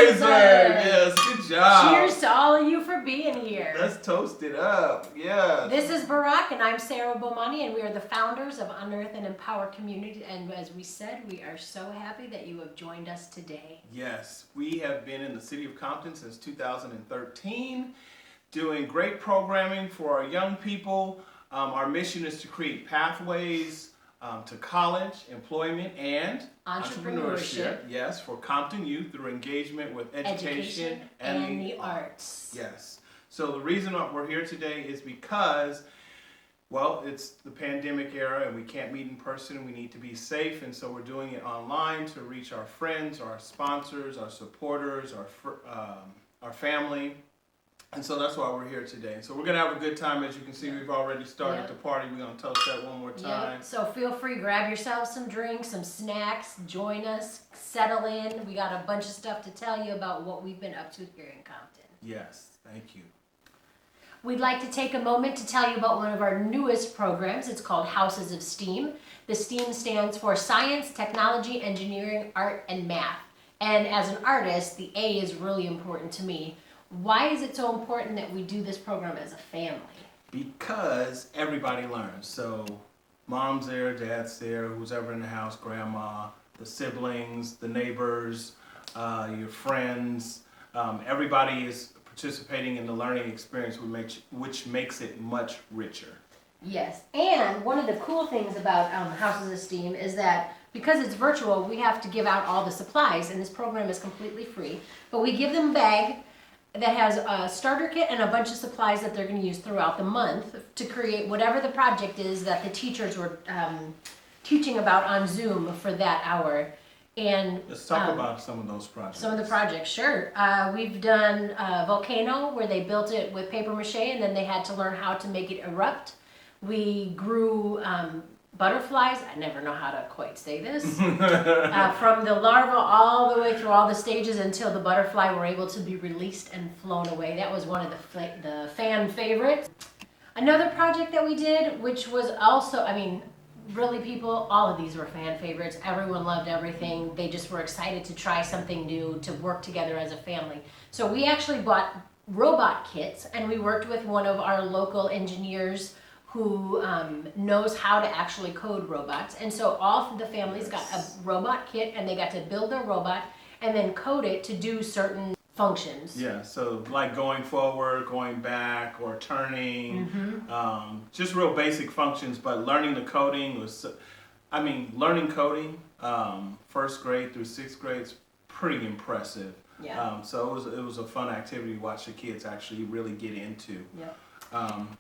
Blazer. Yes, good job. Cheers to all of you for being here. Let's toast it up. Yeah. This is Barack, and I'm Sarah Bomani, and we are the founders of Unearth and Empower Community. And as we said, we are so happy that you have joined us today. Yes, we have been in the City of Compton since 2013, doing great programming for our young people. Our mission is to create pathways to college, employment, and entrepreneurship. Yes, for Compton youth through engagement with education and the arts. Yes. So the reason we're here today is because, well, it's the pandemic era and we can't meet in person. We need to be safe, and so we're doing it online to reach our friends, our sponsors, our supporters, our family. And so that's why we're here today. So we're going to have a good time. As you can see, we've already started the party. We're going to toast that one more time. Yep. So feel free, grab yourself some drinks, some snacks, join us, settle in. We got a bunch of stuff to tell you about what we've been up to here in Compton. Yes, thank you. We'd like to take a moment to tell you about one of our newest programs. It's called Houses of STEAM. The STEAM stands for Science, Technology, Engineering, Art, and Math. And as an artist, the A is really important to me. Why is it so important that we do this program as a family? Because everybody learns. So mom's there, dad's there, who's ever in the house, grandma, the siblings, the neighbors, your friends. Everybody is participating in the learning experience, which makes it much richer. Yes, and one of the cool things about Houses of STEAM is that because it's virtual, we have to give out all the supplies, and this program is completely free. But we give them a bag that has a starter kit and a bunch of supplies that they're going to use throughout the month to create whatever the project is that the teachers were teaching about on Zoom for that hour. And let's talk about some of those projects. Some of the projects, sure. We've done Volcano, where they built it with paper mache and then they had to learn how to make it erupt. We grew butterflies, I never know how to quite say this, from the larva all the way through all the stages until the butterfly were able to be released and flown away. That was one of the fan favorites. Another project that we did, which was also, really people, all of these were fan favorites. Everyone loved everything. They just were excited to try something new, to work together as a family. So we actually bought robot kits, and we worked with one of our local engineers who knows how to actually code robots. And so all of the families got a robot kit, and they got to build their robot and then code it to do certain functions. Yeah, so like going forward, going back, or turning, just real basic functions, but learning the coding was, learning coding, first grade through sixth grade is pretty impressive. Yeah. So it was a fun activity to watch the kids actually really get into. Yep.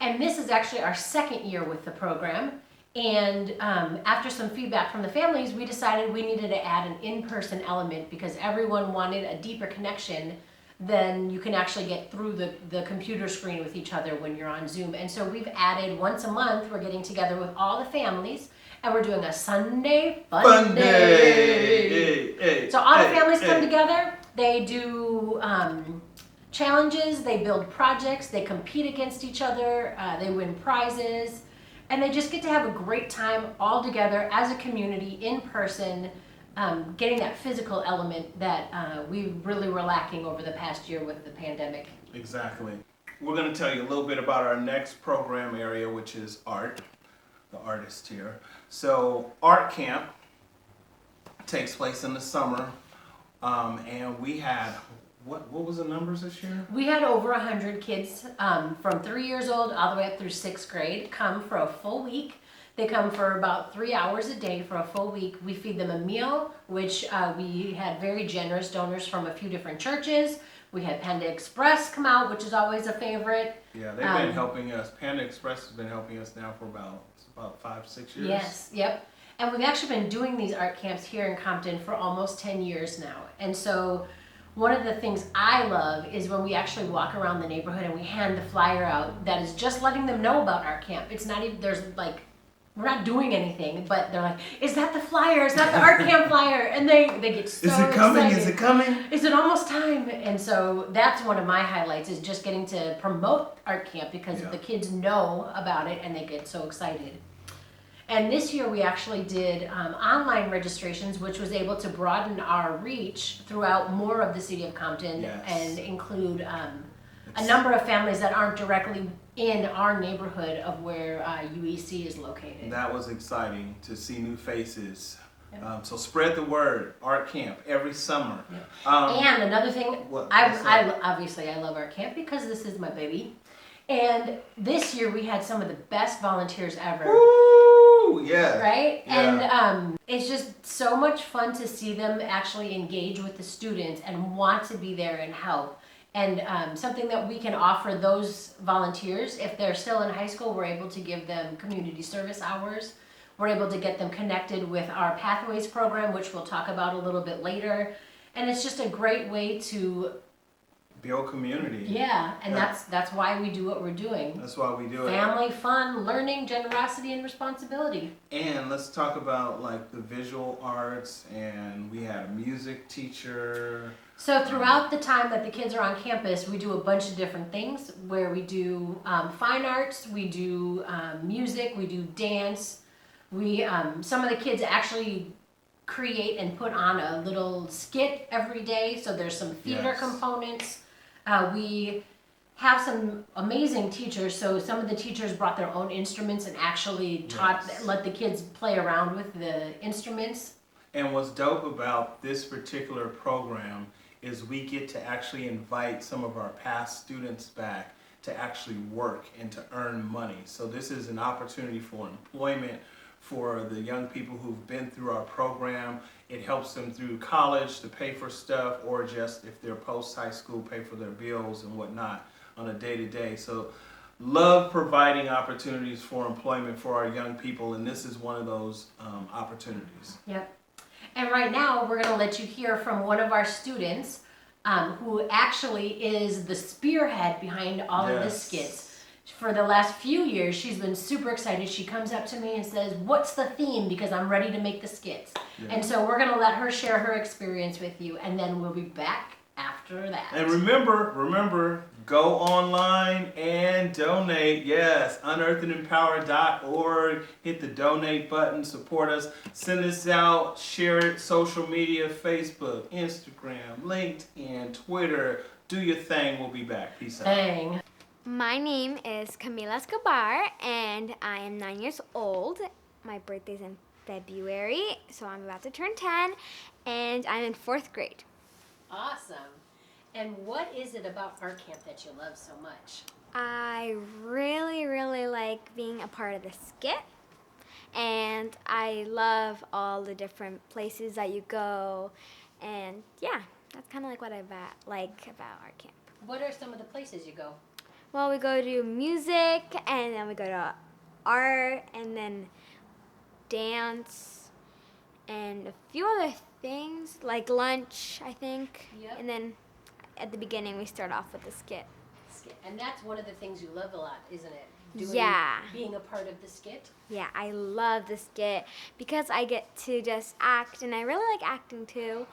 And this is actually our second year with the program, and after some feedback from the families, we decided we needed to add an in-person element because everyone wanted a deeper connection than you can actually get through the computer screen with each other when you're on Zoom. And so we've added once a month, we're getting together with all the families, and we're doing a Sunday Fun Day. Hey, so all the families come together, they do challenges, they build projects, they compete against each other, they win prizes, and they just get to have a great time all together as a community in person, getting that physical element that we really were lacking over the past year with the pandemic. Exactly. We're going to tell you a little bit about our next program area, which is art, the artist here. So art camp takes place in the summer, and we had what was the numbers this year? We had over 100 kids from 3 years old all the way up through 6th grade come for a full week. They come for about 3 hours a day for a full week. We feed them a meal, which we had very generous donors from a few different churches. We had Panda Express come out, which is always a favorite. Yeah, they've been helping us. Panda Express has been helping us now for about 5-6 years. Yes, yep. And we've actually been doing these art camps here in Compton for almost 10 years now. And so one of the things I love is when we actually walk around the neighborhood and we hand the flyer out that is just letting them know about art camp. It's not even, we're not doing anything, but they're like, is that the flyer? Is that the art camp flyer? And they get so excited. Is it coming? Is it coming? Is it almost time? And so that's one of my highlights, is just getting to promote art camp because the kids know about it and they get so excited. And this year we actually did online registrations, which was able to broaden our reach throughout more of the city of Compton and include a number of families that aren't directly in our neighborhood of where UEC is located. And that was exciting to see new faces. So spread the word. Art camp every summer. And another thing, I obviously I love art camp because this is my baby. And this year we had some of the best volunteers ever. Woo! Yeah. Right? Yeah. And it's just so much fun to see them actually engage with the students and want to be there and help. And something that we can offer those volunteers, if they're still in high school, we're able to give them community service hours. We're able to get them connected with our Pathways program, which we'll talk about a little bit later. And it's just a great way to build community. Yeah, and that's why we do what we're doing. That's why we do it. Family, fun, learning, generosity, and responsibility. And let's talk about like the visual arts, and we had a music teacher. So throughout the time that the kids are on campus, we do a bunch of different things where we do fine arts, we do music, we do dance. We some of the kids actually create and put on a little skit every day, so there's some theater components. We have some amazing teachers, so some of the teachers brought their own instruments and actually let the kids play around with the instruments. And what's dope about this particular program is we get to actually invite some of our past students back to actually work and to earn money. So this is an opportunity for employment for the young people who've been through our program. It helps them through college to pay for stuff, or just if they're post-high school, pay for their bills and whatnot on a day-to-day. So love providing opportunities for employment for our young people, and this is one of those opportunities. Yep. And right now we're going to let you hear from one of our students who actually is the spearhead behind all of the skits. For the last few years, she's been super excited. She comes up to me and says, "What's the theme? Because I'm ready to make the skits." Yeah. And so we're going to let her share her experience with you, and then we'll be back after that. And remember, go online and donate. Yes, unearthandempower.org. Hit the donate button, support us, send this out, share it, social media, Facebook, Instagram, LinkedIn, Twitter. Do your thing. We'll be back. Peace out. Dang. My name is Camila Escobar, and I am 9 years old. My birthday's in February, so I'm about to turn 10, and I'm in 4th grade. Awesome. And what is it about art camp that you love so much? I really, really like being a part of the skit, and I love all the different places that you go, and yeah, that's kind of like what I like about art camp. What are some of the places you go? Well, we go to music, and then we go to art, and then dance, and a few other things, like lunch, I think. Yep. And then at the beginning, we start off with the skit. And that's one of the things you love a lot, isn't it? Being a part of the skit? Yeah, I love the skit because I get to just act, and I really like acting too.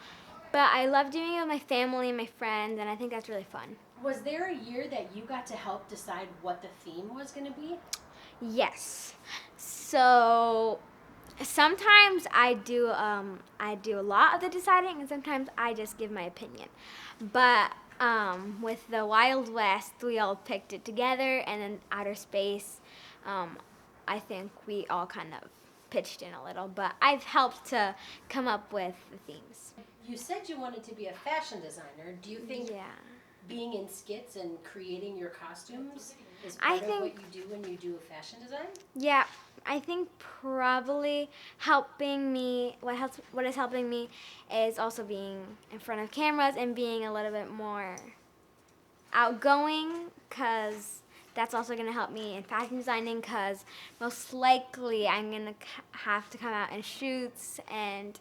But I love doing it with my family and my friends, and I think that's really fun. Was there a year that you got to help decide what the theme was going to be? Yes. So sometimes I do a lot of the deciding, and sometimes I just give my opinion. But with the Wild West, we all picked it together, and then Outer Space, I think we all kind of pitched in a little, but I've helped to come up with the themes. You said you wanted to be a fashion designer. Do you think being in skits and creating your costumes is part of what you do when you do fashion design? Yeah, I think probably what is helping me is also being in front of cameras and being a little bit more outgoing, because that's also going to help me in fashion designing, because most likely I'm going to have to come out in shoots, and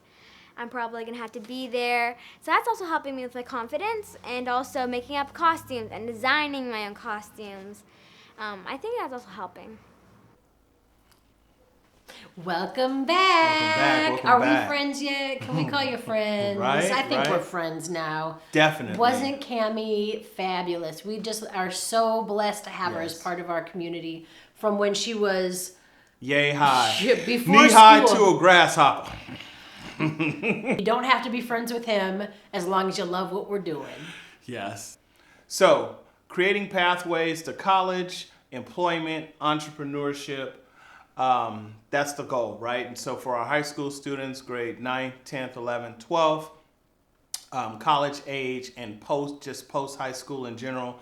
I'm probably going to have to be there. So that's also helping me with my confidence, and also making up costumes and designing my own costumes. I think that's also helping. Welcome back. Welcome Are back. We friends yet? Can we call you friends? Right, I think right. we're friends now. Definitely. Wasn't Cammie fabulous? We just are so blessed to have her as Yes. part of our community from when she was yay high. Before Knee high school. to a grasshopper. You don't have to be friends with him as long as you love what we're doing. Yes. So, creating pathways to college, employment, entrepreneurship, that's the goal, right? And so for our high school students, grade 9th, 10th, 11th, 12th, college age and post high school in general,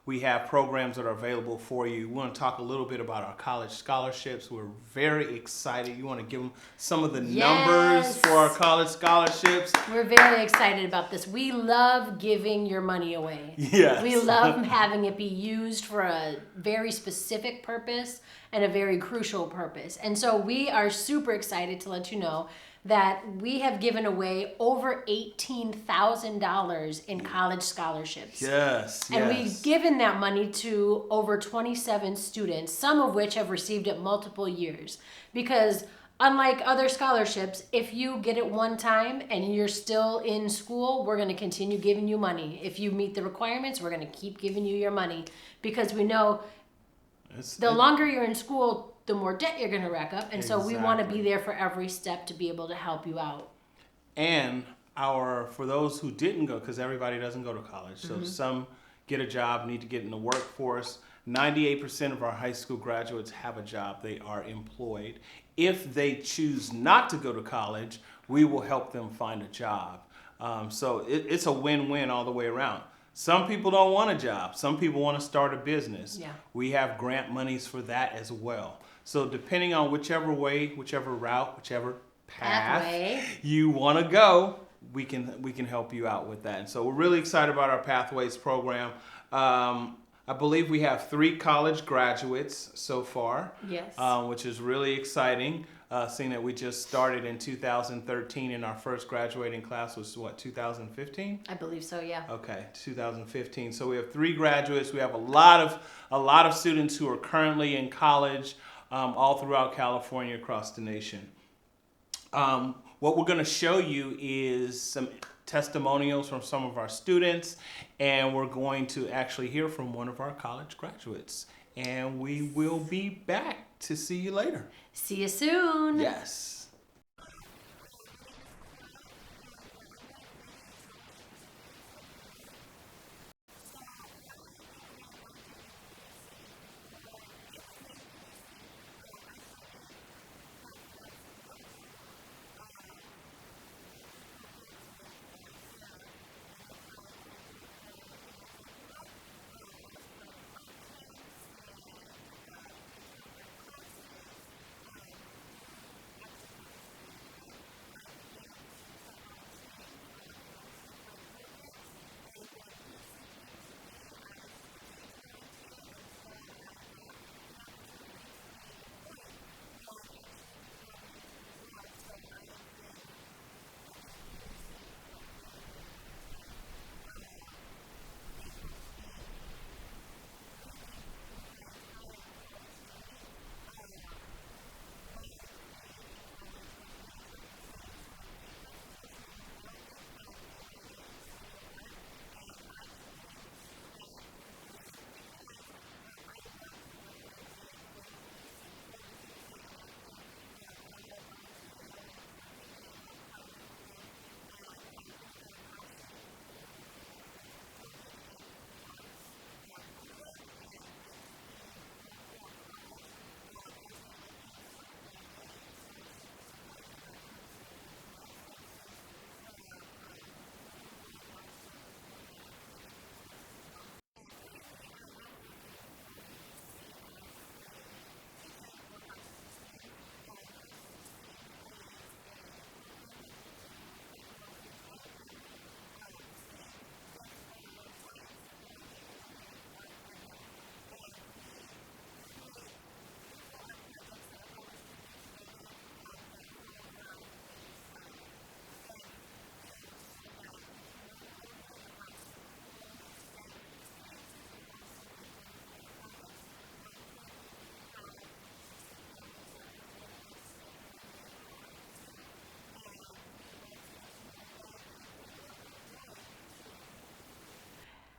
we have programs that are available for you. We want to talk a little bit about our college scholarships. We're very excited. You want to give them some of the numbers for our college scholarships? We're very excited about this. We love giving your money away. Yes. We love having it be used for a very specific purpose and a very crucial purpose. And so we are super excited to let you know that we have given away over $18,000 in college scholarships. Yes. And we've given that money to over 27 students, some of which have received it multiple years. Because unlike other scholarships, if you get it one time and you're still in school, we're going to continue giving you money. If you meet the requirements, we're going to keep giving you your money. Because we know the longer you're in school, the more debt you're going to rack up. And so we want to be there for every step to be able to help you out. And for those who didn't go, because everybody doesn't go to college, so some get a job, need to get in the workforce. 98% of our high school graduates have a job. They are employed. If they choose not to go to college, we will help them find a job. So it's a win-win all the way around. Some people don't want a job. Some people want to start a business. Yeah. We have grant monies for that as well. So depending on whichever way, whichever route, whichever path you want to go, we can help you out with that. And so we're really excited about our Pathways program. I believe we have 3 college graduates so far. Yes. Which is really exciting. Seeing that we just started in 2013 and our first graduating class was 2015? I believe so, yeah. Okay, 2015. So we have 3 graduates. We have a lot of students who are currently in college all throughout California, across the nation. What we're going to show you is some testimonials from some of our students, and we're going to actually hear from one of our college graduates. And we will be back to see you later. See you soon. Yes.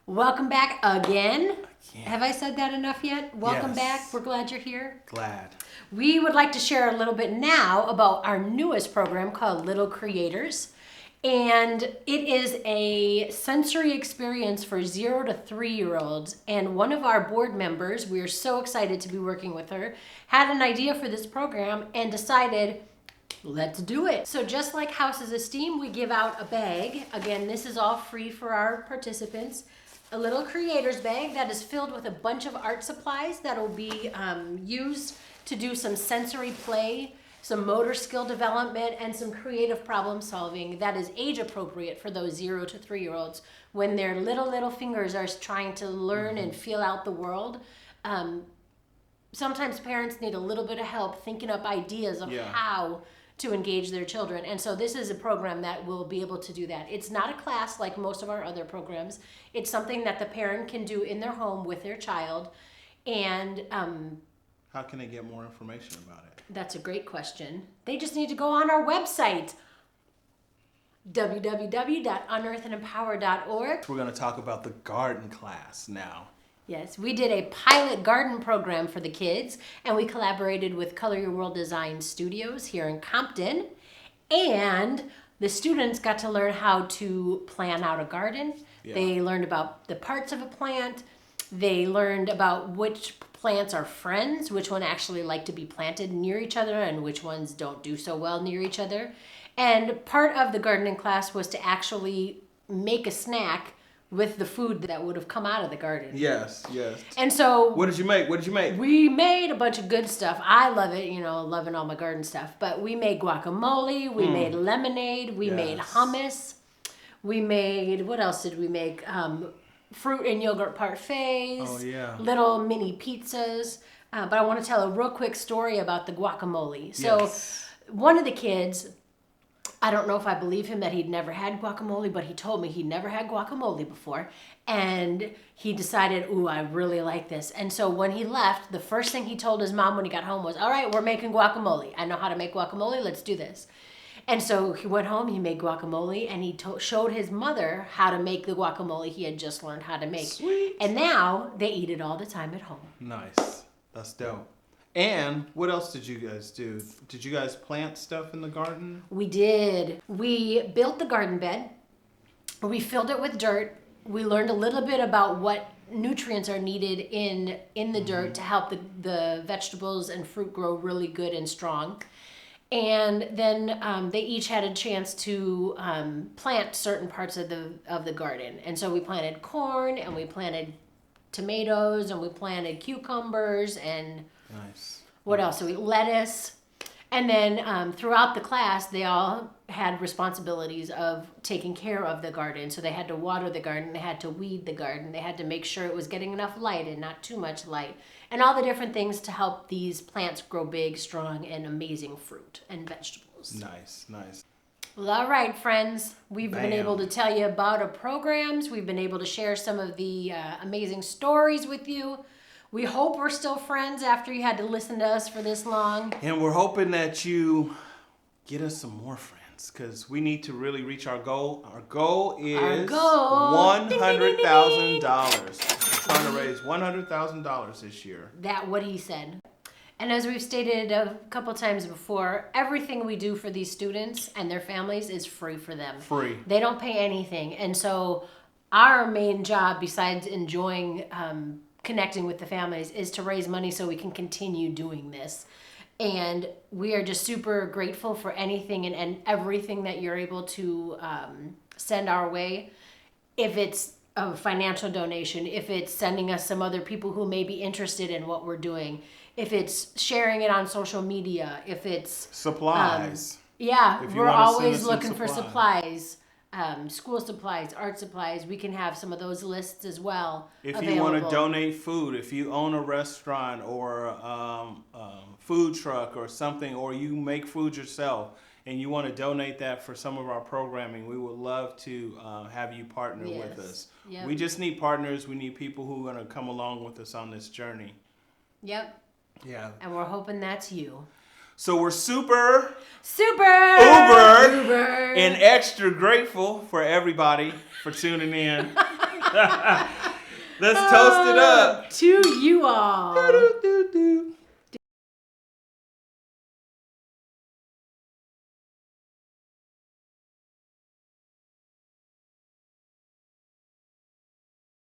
Welcome back again. Have I said that enough yet? Welcome Yes. back. We're glad you're here. Glad. We would like to share a little bit now about our newest program called Little Creators. And it is a sensory experience for 0 to 3-year-olds. And one of our board members, we are so excited to be working with her, had an idea for this program and decided, let's do it. So just like Houses of Steam, we give out a bag. Again, this is all free for our participants. A little creator's bag that is filled with a bunch of art supplies that will be used to do some sensory play, some motor skill development, and some creative problem solving that is age appropriate for those 0 to 3-year-olds when their little fingers are trying to learn and feel out the world. Sometimes parents need a little bit of help thinking up ideas of how to engage their children. And so this is a program that will be able to do that. It's not a class like most of our other programs. It's something that the parent can do in their home with their child. And How can they get more information about it? that's a great question. They just need to go on our website, www.unearthandempower.org. We're going to talk about the garden class now. Yes, we did a pilot garden program for the kids, and we collaborated with Color Your World Design Studios here in Compton. And the students got to learn how to plan out a garden. Yeah. They learned about the parts of a plant. They learned about which plants are friends, which one actually like to be planted near each other, and which ones don't do so well near each other. And part of the gardening class was to actually make a snack with the food that would have come out of the garden. Yes. And so What did you make? we made a bunch of good stuff. I love it, loving all my garden stuff. But we made guacamole, we made lemonade, we made hummus, we made, what else did we make? Fruit and yogurt parfaits, Oh, yeah. little mini pizzas. But I want to tell a real quick story about the guacamole. So Yes. one of the kids, I don't know if I believe him that he'd never had guacamole, but he told me he'd never had guacamole before. And he decided, ooh, I really like this. And so when he left, the first thing he told his mom when he got home was, all right, we're making guacamole. I know how to make guacamole. Let's do this. And so he went home, he made guacamole, and he showed his mother how to make the guacamole he had just learned how to make. Sweet. And now they eat it all the time at home. Nice. That's dope. And what else did you guys do? Did you guys plant stuff in the garden? We did. We built the garden bed. We filled it with dirt. We learned a little bit about what nutrients are needed in the dirt to help the vegetables and fruit grow really good and strong. And then they each had a chance to plant certain parts of the garden. And so we planted corn, and we planted tomatoes, and we planted cucumbers, and Nice. what else? So we lettuce. And then throughout the class, they all had responsibilities of taking care of the garden. So they had to water the garden, they had to weed the garden, they had to make sure it was getting enough light and not too much light, and all the different things to help these plants grow big, strong, and amazing fruit and vegetables. Nice. Well, all right, friends. We've been Bam. able to tell you about our programs. We've been able to share some of the amazing stories with you. We hope we're still friends after you had to listen to us for this long. And we're hoping that you get us some more friends, because we need to really reach our goal. Our goal is $100,000. We're trying to raise $100,000 this year. That what he said. And as we've stated a couple times before, everything we do for these students and their families is free for them. Free. They don't pay anything. And so our main job, besides enjoying connecting with the families, is to raise money so we can continue doing this. And we are just super grateful for anything and everything that you're able to send our way. If it's a financial donation, if it's sending us some other people who may be interested in what we're doing, if it's sharing it on social media, if it's Supplies. yeah, If you we're wanna send always us some looking for supplies. supplies, school supplies, art supplies. We can have some of those lists as well. If available. you want to donate food, if you own a restaurant or food truck or something, or you make food yourself and you want to donate that for some of our programming, we would love to have you partner with Yes. us. Yep. We just need partners. We need people who are going to come along with us on this journey. Yep, Yeah. and we're hoping that's you. So we're super Uber and extra grateful for everybody for tuning in. Let's toast it up. To you all. Do-do-do-do.